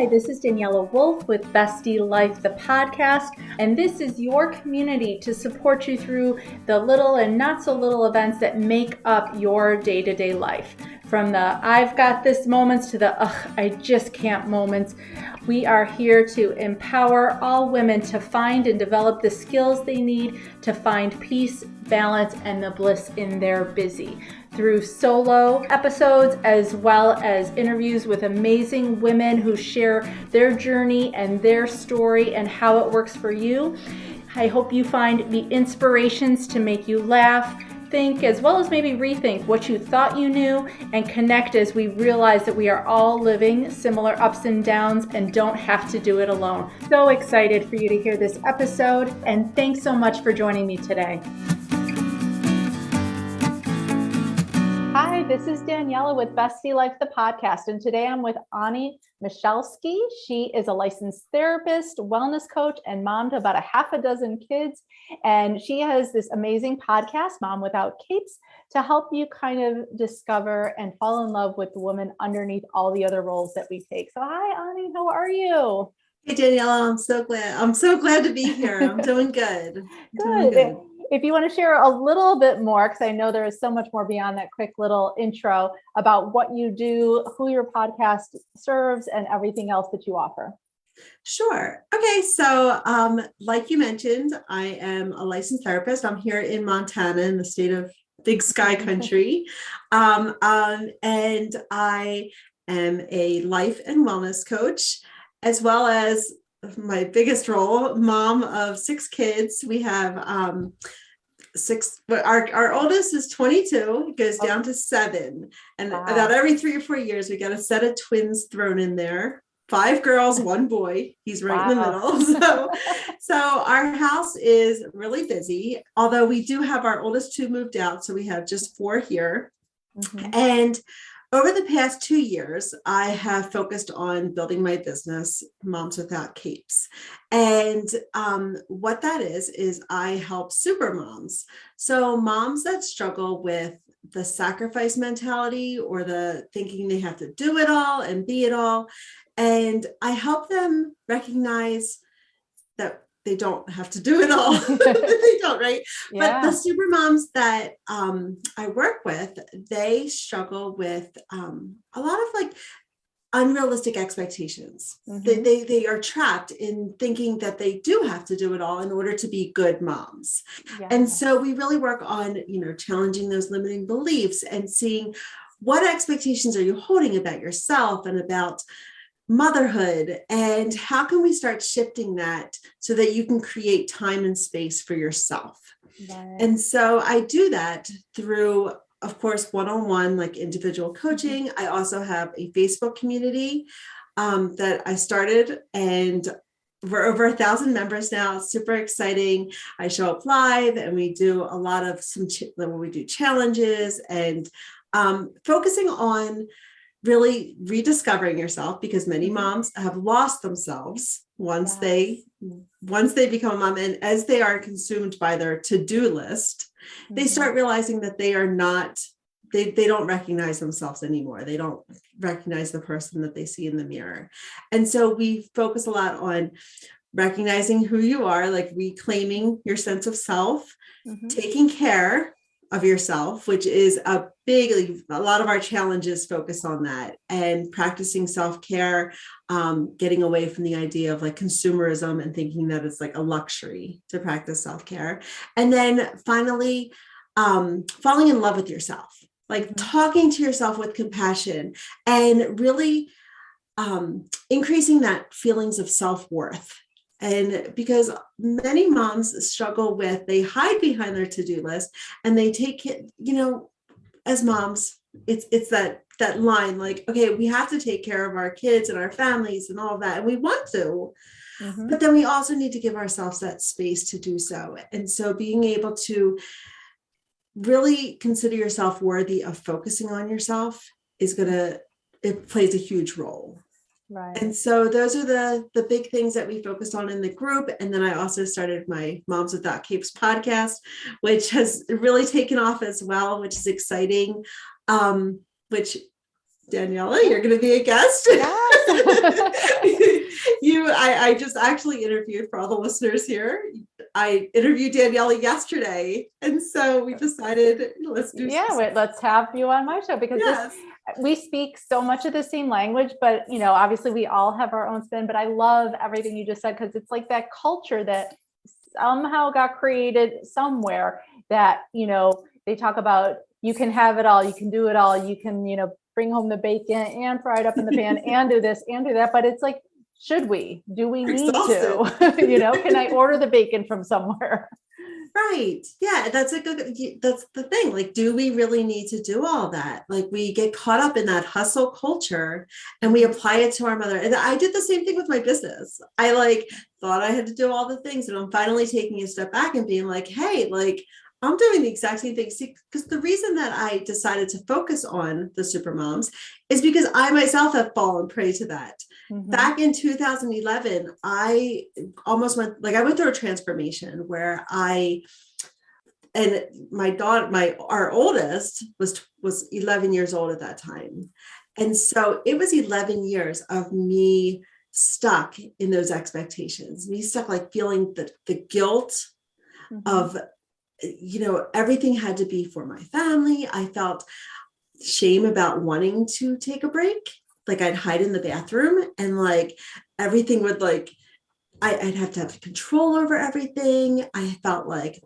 Hi, this is Daniela Wolf with Bestie Life, the podcast, and this is your community to support you through the little and not so little events that make up your day-to-day life. From the I've got this moments to the I just can't moments. We are here to empower all women to find and develop the skills they need to find peace, balance, and the bliss in their busy. Through solo episodes as well as interviews with amazing women who share their journey and their story and how it works for you. I hope you find the inspirations to make you laugh, think, as well as maybe rethink what you thought you knew, and connect as we realize that we are all living similar ups and downs and don't have to do it alone. So excited for you to hear this episode, and thanks so much for joining me today. Hi, this is Daniela with Bestie Life, the podcast, and today I'm with Onnie Michalsky. She is a licensed therapist, wellness coach, and mom to about a half a dozen kids. And she has this amazing podcast, Mom Without Capes, to help you kind of discover and fall in love with the woman underneath all the other roles that we take. So hi, Onnie, how are you? Hey, Daniela, I'm so glad to be here. I'm doing good. Good. If you want to share a little bit more, because I know there is so much more beyond that quick little intro about what you do, who your podcast serves, and everything else that you offer. Sure. Okay. So, like you mentioned, I am a licensed therapist. I'm here in Montana in the state of Big Sky Country. And I am a life and wellness coach, as well as my biggest role, mom of 6 kids. We have 6, but our oldest is 22, it goes down to 7. And about every 3 or 4 years, we got a set of twins thrown in there. 5 girls, 1 boy. He's right in the middle. So our house is really busy, although we do have our oldest 2 moved out. So we have just 4 here. Mm-hmm. And over the past 2 years, I have focused on building my business, Moms Without Capes. And what that is I help super moms. So moms that struggle with the sacrifice mentality or the thinking they have to do it all and be it all. And I help them recognize that they don't have to do it all. They don't, right? Yeah. But the super moms that I work with, they struggle with a lot of like unrealistic expectations. Mm-hmm. They are trapped in thinking that they do have to do it all in order to be good moms. Yeah. And so we really work on, challenging those limiting beliefs and seeing what expectations are you holding about yourself and about motherhood, and how can we start shifting that so that you can create time and space for yourself. Right. And so I do that through, of course, one-on-one, like individual coaching. Mm-hmm. I also have a Facebook community that I started, and we're over 1,000 members now. It's super exciting. I show up live, and we do a lot of we do challenges and focusing on really rediscovering yourself, because many moms have lost themselves once they become a mom, and as they are consumed by their to-do list, they start realizing that they are not, they don't recognize themselves anymore. They don't recognize the person that they see in the mirror. And so we focus a lot on recognizing who you are, like reclaiming your sense of self, taking care of yourself, which is a lot of our challenges focus on that, and practicing self-care, getting away from the idea of like consumerism and thinking that it's like a luxury to practice self-care. And then finally, falling in love with yourself, like talking to yourself with compassion and really increasing that feelings of self-worth. And because many moms struggle with, they hide behind their to-do list and they take it, as moms, it's that line, like, okay, we have to take care of our kids and our families and all of that. And we want to, but then we also need to give ourselves that space to do so. And so being able to really consider yourself worthy of focusing on yourself it plays a huge role. Right. And so those are the big things that we focused on in the group. And then I also started my Moms Without Capes podcast, which has really taken off as well, which is exciting, which Daniela, you're going to be a guest. Yes. I just actually interviewed, for all the listeners here, I interviewed Daniela yesterday. And so we decided, let's do let's have you on my show, because yes. we speak so much of the same language, but obviously we all have our own spin. But I love everything you just said, because it's like that culture that somehow got created somewhere that, they talk about, you can have it all, you can do it all, you can, bring home the bacon and fry it up in the pan and do this and do that. But it's like, should we? Do we need to? Can I order the bacon from somewhere? Right. Yeah. That's the thing. Like, do we really need to do all that? Like, we get caught up in that hustle culture and we apply it to our mother. And I did the same thing with my business. I thought I had to do all the things, and I'm finally taking a step back and being like, hey, I'm doing the exact same thing. See, because the reason that I decided to focus on the supermoms is because I myself have fallen prey to that. Mm-hmm. Back in 2011, I almost went through a transformation where our oldest was 11 years old at that time. And so it was 11 years of me stuck in those expectations, me stuck feeling the guilt mm-hmm. of, everything had to be for my family. I felt shame about wanting to take a break. I'd hide in the bathroom and everything would I'd have to have control over everything. I felt like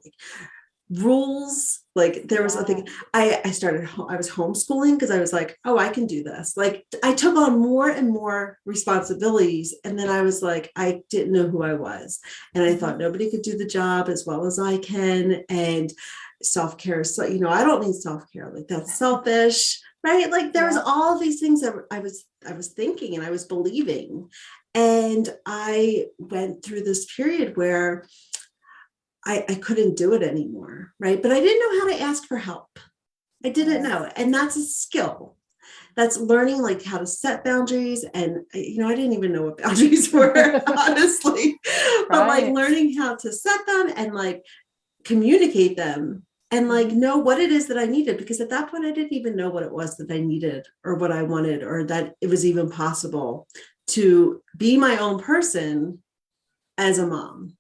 rules, there was something I was homeschooling because I was like, oh, I can do this. I took on more and more responsibilities. And then I was like, I didn't know who I was. And I thought nobody could do the job as well as I can. And self-care. So, I don't need self-care. That's selfish, right? There was all of these things that I was thinking and I was believing. And I went through this period where I couldn't do it anymore, right? But I didn't know how to ask for help. I didn't know. And that's a skill. That's learning how to set boundaries. And, I didn't even know what boundaries were, honestly. But learning how to set them and communicate them and know what it is that I needed. Because at that point, I didn't even know what it was that I needed or what I wanted, or that it was even possible to be my own person as a mom.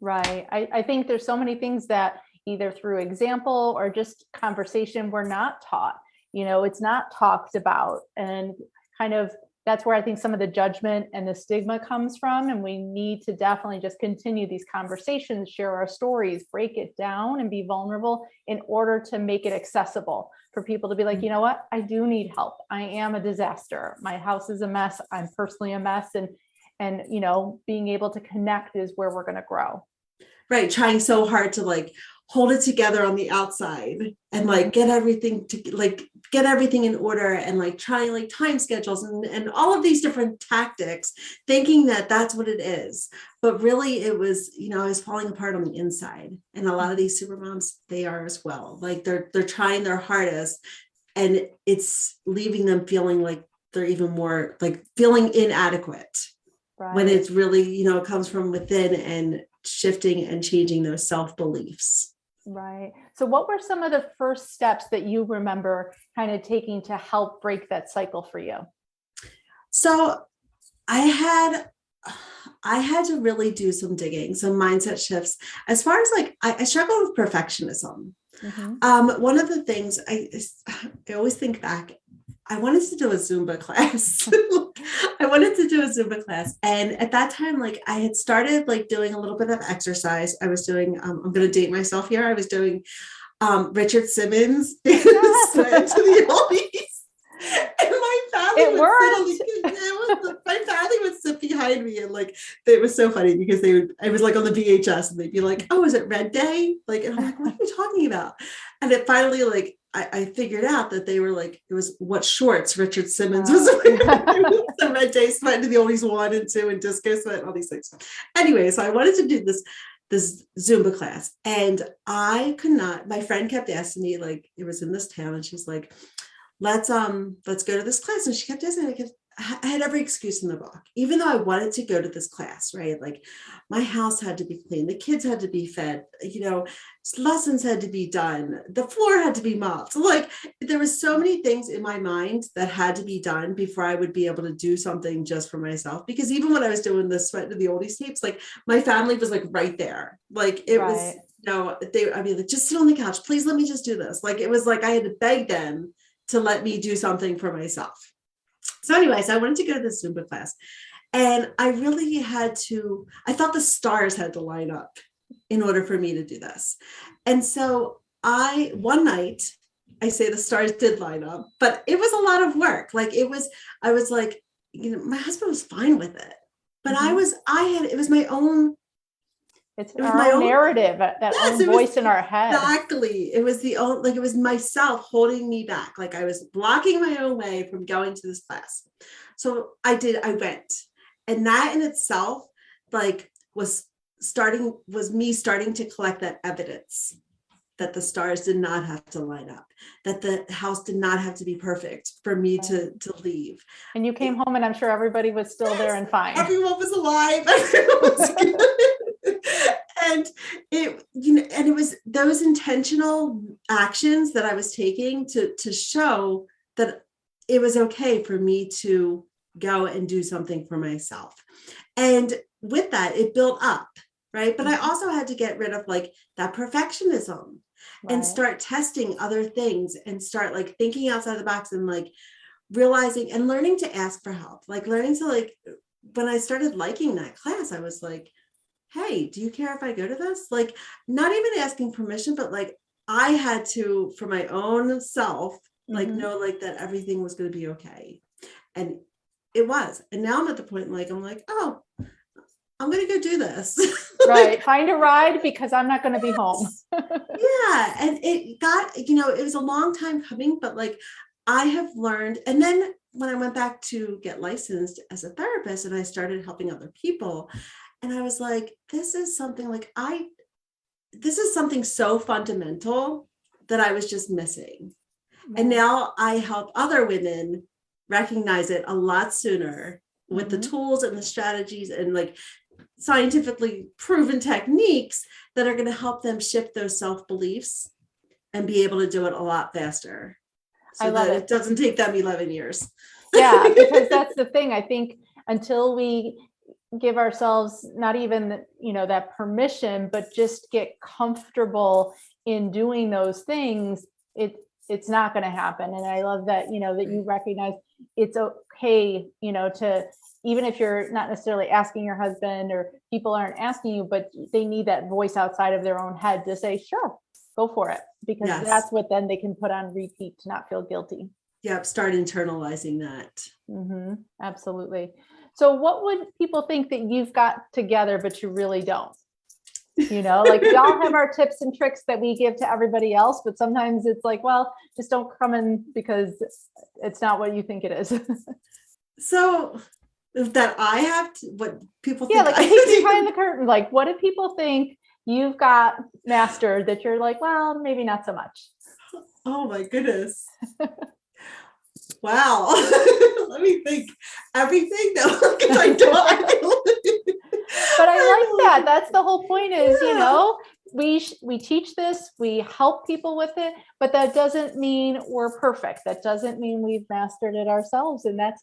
Right. I think there's so many things that either through example or just conversation we're not taught. It's not talked about, and kind of that's where I think some of the judgment and the stigma comes from. And we need to definitely just continue these conversations, share our stories, break it down and be vulnerable in order to make it accessible for people to be like, you know what, I do need help. I am a disaster. My house is a mess. I'm personally a mess. And being able to connect is where we're going to grow. Right. Trying so hard to hold it together on the outside and get everything in order and trying time schedules and all of these different tactics, thinking that that's what it is. But really it was, I was falling apart on the inside. And a lot of these super moms, they are as well. They're trying their hardest, and it's leaving them feeling like they're even more feeling inadequate. Right. When it's really, it comes from within and shifting and changing those self-beliefs. Right. So what were some of the first steps that you remember kind of taking to help break that cycle for you? So I had to really do some digging, some mindset shifts. As far as I struggle with perfectionism. Mm-hmm. One of the things I always think back, I wanted to do a Zumba class. And at that time, I had started doing a little bit of exercise. I was doing, I'm going to date myself here. I was doing Richard Simmons Sweat to the Oldies. And my family would sit behind me, and it was so funny because I was on the VHS and they'd be like, oh, is it Red Day? And I'm like, what are you talking about? And it finally I figured out that they were it was what shorts Richard Simmons was wearing. The Red Day Sweat to the Oldies 1 and 2 and Disco Sweat and all these things. Anyway, so I wanted to do this Zumba class, and I could not. My friend kept asking me, it was in this town, and she's like, let's go to this class. And she kept asking me, I had every excuse in the book, even though I wanted to go to this class, right? Like my house had to be clean. The kids had to be fed, lessons had to be done. The floor had to be mopped. Like there was so many things in my mind that had to be done before I would be able to do something just for myself. Because even when I was doing the Sweat to the Oldies tapes, like my family was like right there. Like it was, I'd be like, just sit on the couch. Please let me just do this. Like, it was like I had to beg them to let me do something for myself. So anyways, I wanted to go to the Zumba class, and I really I thought the stars had to line up in order for me to do this. And so one night, I say the stars did line up, but it was a lot of work. Like I was like, my husband was fine with it, but it was my own. It's our own narrative, that own voice in our head. Exactly. It was it was myself holding me back. Like I was blocking my own way from going to this class. So I went. And that in itself, was me starting to collect that evidence that the stars did not have to line up, that the house did not have to be perfect for me to leave. And you came home and I'm sure everybody was still there and fine. Everyone was alive. Everyone was good. And it was those intentional actions that I was taking to show that it was okay for me to go and do something for myself. And with that, it built up, right? But I also had to get rid of that perfectionism and start testing other things and start thinking outside the box and realizing and learning to ask for help, learning to when I started liking that class, I was like, hey, do you care if I go to this? Not even asking permission, but I had to, for my own self, know that everything was going to be okay. And it was. And now I'm at the point I'm like, oh, I'm going to go do this. Right. Find a ride because I'm not going to be home. Yeah. And it got, it was a long time coming, but I have learned. And then when I went back to get licensed as a therapist and I started helping other people, and I was like, this is something so fundamental that I was just missing. Right. And now I help other women recognize it a lot sooner with the tools and the strategies and scientifically proven techniques that are going to help them shift those self-beliefs and be able to do it a lot faster. So that it doesn't take them 11 years. Yeah, because that's the thing. I think until we give ourselves not even, that permission, but just get comfortable in doing those things, it's not going to happen. And I love that, that you recognize it's okay, to, even if you're not necessarily asking your husband or people aren't asking you, but they need that voice outside of their own head to say, sure, go for it. Because that's what then they can put on repeat to not feel guilty. Yep. Start internalizing that. Mm-hmm. Absolutely. So what would people think that you've got together, but you really don't? We all have our tips and tricks that we give to everybody else, but sometimes it's well, just don't come in because it's not what you think it is. So that I have to, what people think. Yeah, I think behind the curtain, what do people think you've got mastered that you're well, maybe not so much? Oh my goodness. Wow. Let me think. Everything though, because I don't. But I like that. That's the whole point is, we teach this, we help people with it, but that doesn't mean we're perfect. That doesn't mean we've mastered it ourselves. And that's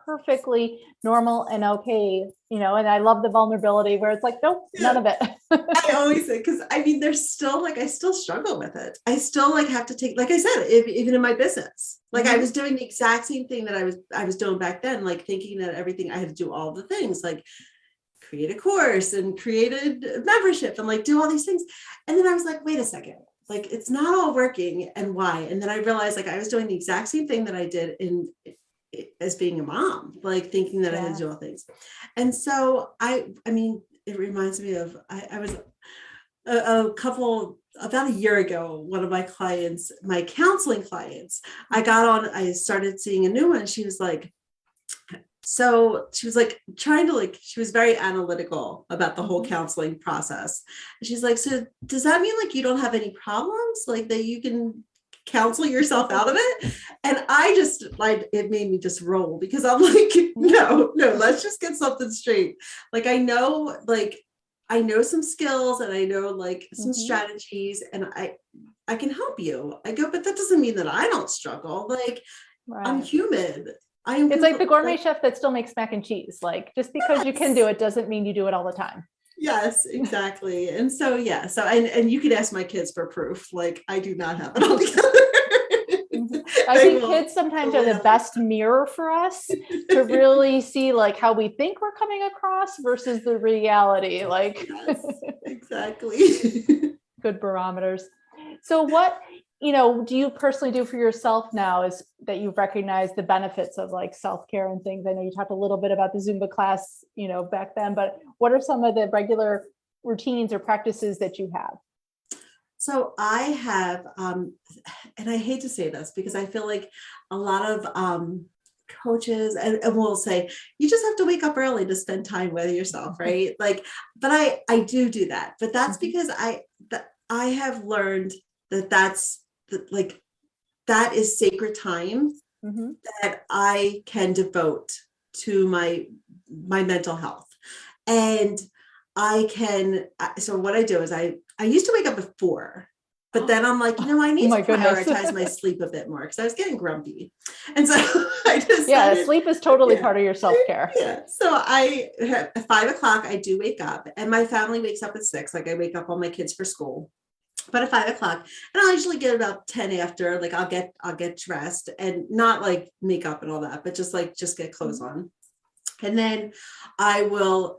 perfectly normal and okay, and I love the vulnerability where it's nope, none of it. I always say, because there's still I still struggle with it. I still have to take, I said, even in my business, I was doing the exact same thing that I was doing back then, thinking that everything I had to do all the things, create a course and create a membership and do all these things. And then I was like, wait a second, it's not all working, and why? And then I realized I was doing the exact same thing that I did as being a mom, thinking that I had to do all things. And so it reminds me of, I was about a year ago, one of my clients, my counseling clients, I started seeing a new one. She was she was very analytical about the whole counseling process. And she's so does that mean you don't have any problems that you can counsel yourself out of it. And I just like, it made me just roll because I'm like, no, let's just get something straight. Like, I know some skills and I know like some strategies and I can help you. I go, but that doesn't mean that I don't struggle. Like, I'm human. It's like the gourmet chef that still makes mac and cheese. Like, just because you can do it doesn't mean you do it all the time. Yes, exactly. And so, and you could ask my kids for proof. Like, I do not have it all together. I think kids sometimes are the best mirror for us to really see like how we think we're coming across versus the reality. Like, yes, exactly. Good barometers. So what, do you personally do for yourself now is that you've recognized the benefits of like self-care and things? I know you talked a little bit about the Zumba class, back then, but what are some of the regular routines or practices that you have? So I have, and I hate to say this because I feel like a lot of coaches and will say, you just have to wake up early to spend time with yourself, right? Like, but I do that, but that's because I have learned that is sacred time that I can devote to my mental health. And so what I do is I used to wake up at 4, but then I'm like, I need to prioritize my sleep a bit more because I was getting grumpy. And so I decided, sleep is totally part of your self-care. Yeah. So at 5 o'clock, I do wake up and my family wakes up at 6. Like I wake up all my kids for school. But at 5 o'clock, and I'll usually get about 10 after, like I'll get dressed and not like makeup and all that, but just get clothes on. And then I will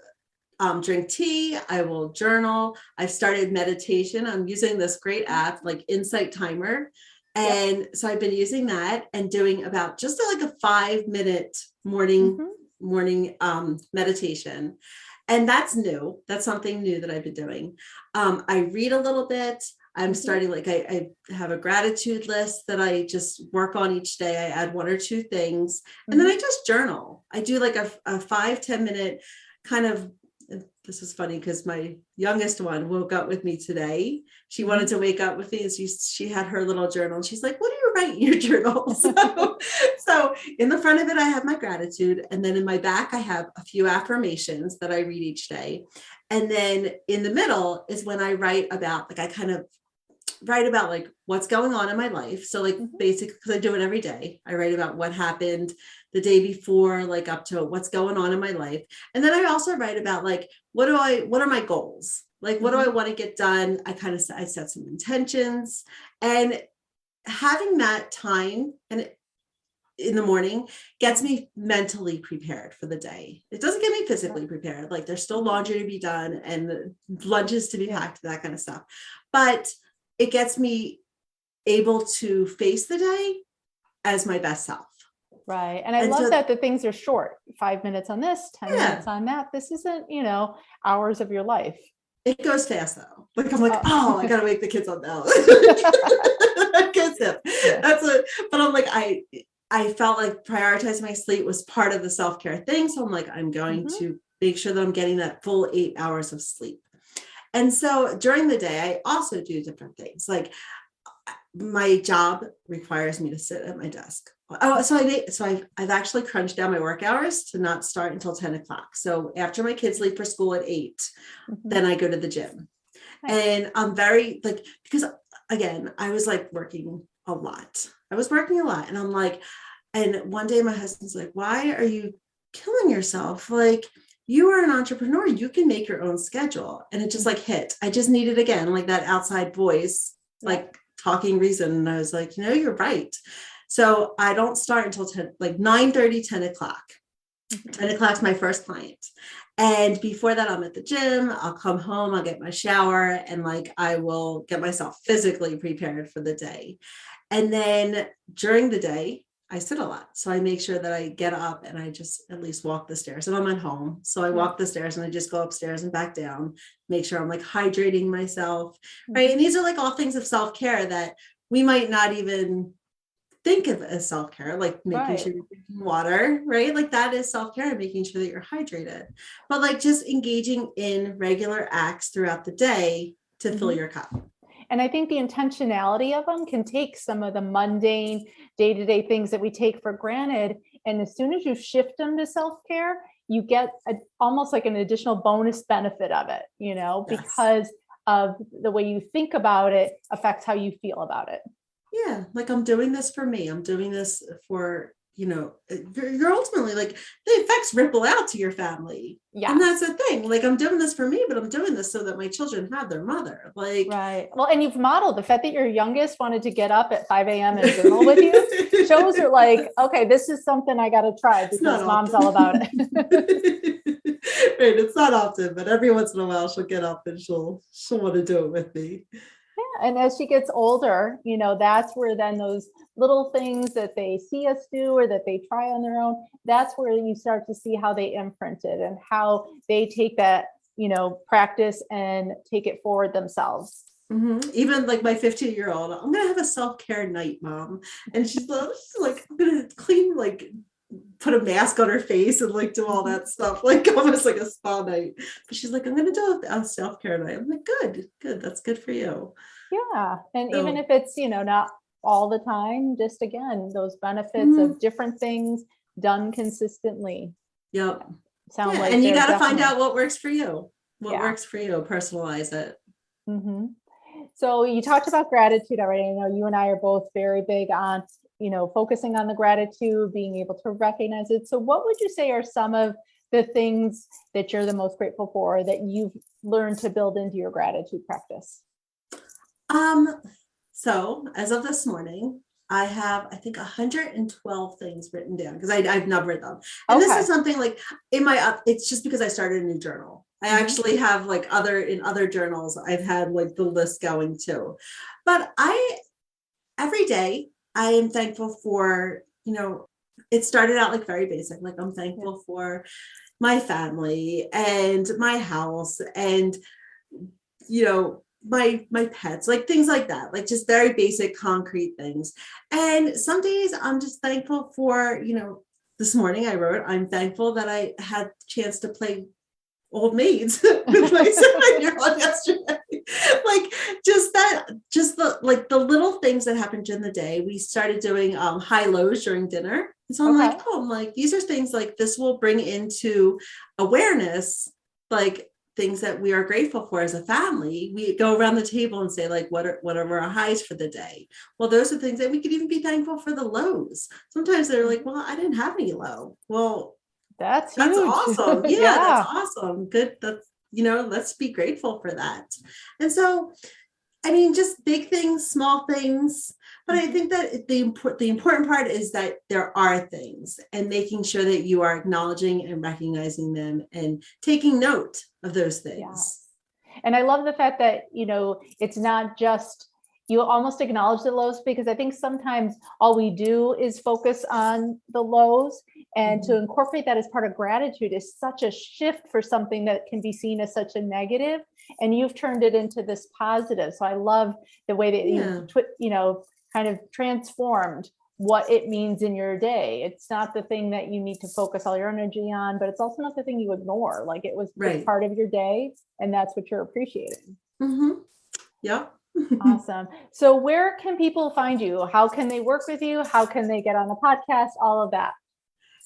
drink tea. I will journal. I've started meditation. I'm using this great app like Insight Timer. And so I've been using that and doing about just like a 5-minute morning meditation. And that's new. That's something new that I've been doing. I read a little bit. I'm starting, like, I have a gratitude list that I just work on each day. I add 1 or 2 things, and then I just journal. I do like a 5-10 minute kind of, this is funny because my youngest one woke up with me today. She wanted to wake up with me and she had her little journal and she's like, what do you write in your journal? So in the front of it, I have my gratitude. And then in my back, I have a few affirmations that I read each day. And then in the middle is when I write about, like, I kind of write about like what's going on in my life. So like basically, because I do it every day, I write about what happened the day before, like up to what's going on in my life. And then I also write about like, what are my goals? Like, what do I want to get done? I set some intentions, and having that time and in the morning gets me mentally prepared for the day. It doesn't get me physically prepared. Like there's still laundry to be done and lunches to be packed, that kind of stuff. But it gets me able to face the day as my best self. Right. And I love that the things are short. 5 minutes on this, 10 minutes on that. This isn't, hours of your life. It goes fast though. Like I'm like, I gotta wake the kids up now. That's it. But I'm like, I felt like prioritizing my sleep was part of the self-care thing. So I'm like, I'm going to make sure that I'm getting that full 8 hours of sleep. And so during the day, I also do different things. Like my job requires me to sit at my desk. I've actually crunched down my work hours to not start until 10 o'clock. So after my kids leave for school at 8, then I go to the gym. Nice. And I'm very like, because again, I was like working a lot. And I'm like, and one day my husband's like, why are you killing yourself? Like, you are an entrepreneur, you can make your own schedule. And it just like hit. I just needed, again, like that outside voice, like talking reason. And I was like, you're right. So I don't start until 10, like 9:30, 10 o'clock. 10 o'clock is my first client. And before that, I'm at the gym. I'll come home, I'll get my shower, and like I will get myself physically prepared for the day. And then during the day, I sit a lot. So I make sure that I get up and I just at least walk the stairs. And I'm at home. So I walk the stairs and I just go upstairs and back down, make sure I'm like hydrating myself. Right. And these are like all things of self-care that we might not even think of as self-care, like making sure you're drinking water, right? Like that is self-care, making sure that you're hydrated. But like just engaging in regular acts throughout the day to fill your cup. And I think the intentionality of them can take some of the mundane day-to-day things that we take for granted. And as soon as you shift them to self-care, you get almost like an additional bonus benefit of it, Yes. because of the way you think about it affects how you feel about it. Yeah, like I'm doing this for me. I'm doing this for, you're ultimately like the effects ripple out to your family. Yeah. And that's the thing. Like I'm doing this for me, but I'm doing this so that my children have their mother. Like, right. Well, and you've modeled the fact that your youngest wanted to get up at 5 a.m. and journal with you. Shows her like, okay, this is something I got to try because mom's all about it. Right. It's not often, but every once in a while she'll get up and she'll want to do it with me. Yeah. And as she gets older, that's where then those little things that they see us do or that they try on their own, that's where you start to see how they imprint it and how they take that, practice and take it forward themselves. Mm-hmm. Even like my 15-year-old, I'm going to have a self-care night, Mom. And she's like, I'm going to clean, like put a mask on her face and like do all that stuff, like almost like a spa night. But she's like, I'm going to do a self-care night. I'm like, good. That's good for you. Yeah. And even if it's, not all the time, just again, those benefits of different things done consistently. Yep. Sound like, and you got to find out what works for you. Works for you, personalize it. Mm-hmm. So you talked about gratitude already. I know you and I are both very big on, focusing on the gratitude, being able to recognize it. So what would you say are some of the things that you're the most grateful for that you've learned to build into your gratitude practice? So as of this morning, I have, I think 112 things written down because I've numbered them. And this is something like it's just because I started a new journal. I actually have like in other journals, I've had like the list going too. But every day I am thankful for, it started out like very basic. Like I'm thankful for my family and my house and, my pets, like things like that, like just very basic, concrete things. And some days I'm just thankful for, this morning I wrote, I'm thankful that I had a chance to play old maids with my 7-year-old yesterday. Like the little things that happened during the day. We started doing high lows during dinner. And so I'm like, these are things like this will bring into awareness, like things that we are grateful for as a family. We go around the table and say like, what are our highs for the day? Well, those are things that we could even be thankful for the lows. Sometimes they're like, well, I didn't have any low. Well, that's awesome. Yeah, that's awesome. Good. Let's be grateful for that. And so, just big things, small things. But I think that the important part is that there are things and making sure that you are acknowledging and recognizing them and taking note of those things. Yeah. And I love the fact that, it's not just, you almost acknowledge the lows, because I think sometimes all we do is focus on the lows, and to incorporate that as part of gratitude is such a shift for something that can be seen as such a negative, and you've turned it into this positive. So I love the way that you kind of transformed what it means in your day. It's not the thing that you need to focus all your energy on, but it's also not the thing you ignore. Like it was part of your day, and that's what you're appreciating. Mm-hmm. Yeah. Awesome. So where can people find you? How can they work with you? How can they get on the podcast? All of that.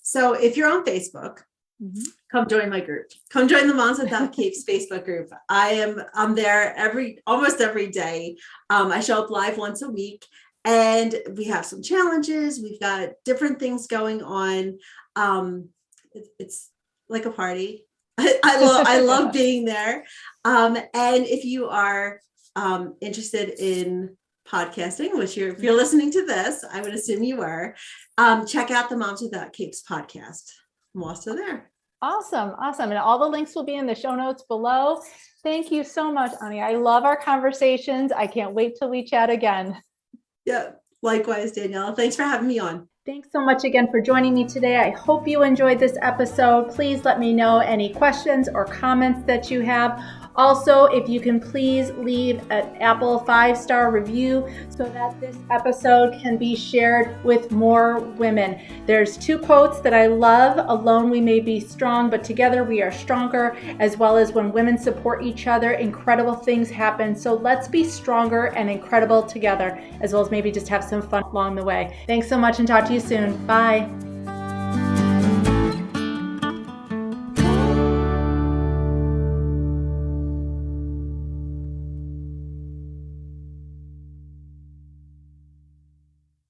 So if you're on Facebook, come join my group. Come join the Moms Without Capes Facebook group. I'm there almost every day. I show up live once a week, and we have some challenges. We've got different things going on. It's like a party. I love being there. And if you are interested in podcasting, which if you're listening to this, I would assume you are, check out the Moms Without Capes podcast. I'm also there. Awesome. And all the links will be in the show notes below. Thank you so much, Onnie. I love our conversations. I can't wait till we chat again. Yeah, likewise, Danielle. Thanks for having me on. Thanks so much again for joining me today. I hope you enjoyed this episode. Please let me know any questions or comments that you have. Also, if you can please leave an Apple 5-star review so that this episode can be shared with more women. There's 2 quotes that I love. Alone we may be strong, but together we are stronger, as well as when women support each other, incredible things happen. So let's be stronger and incredible together, as well as maybe just have some fun along the way. Thanks so much and talk to you soon. Bye.